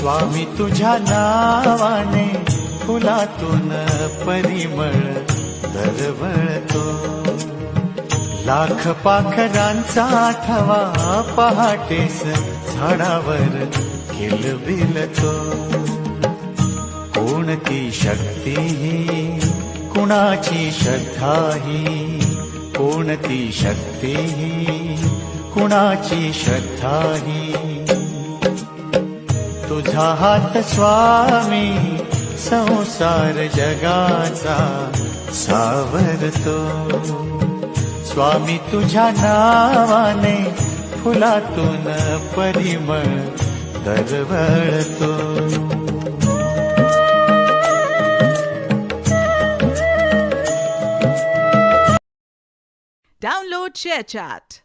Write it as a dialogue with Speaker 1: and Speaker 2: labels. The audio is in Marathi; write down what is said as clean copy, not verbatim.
Speaker 1: स्वामी तुझ्या नावाने फुलातून परिमळ दरवळतो. लाख पाखरांचा थवा पहाटेस झाडावर किलबिलतो. कोणती शक्ती ही कुणाची श्रद्धा ही, कोणती शक्ती ही कुणाची श्रद्धा ही. तुझा हात स्वामी संसार जगाचा सावरतो. स्वामी तुझ्या नावाने फुलातून परिमळ दरवळतो.
Speaker 2: Download ShareChat.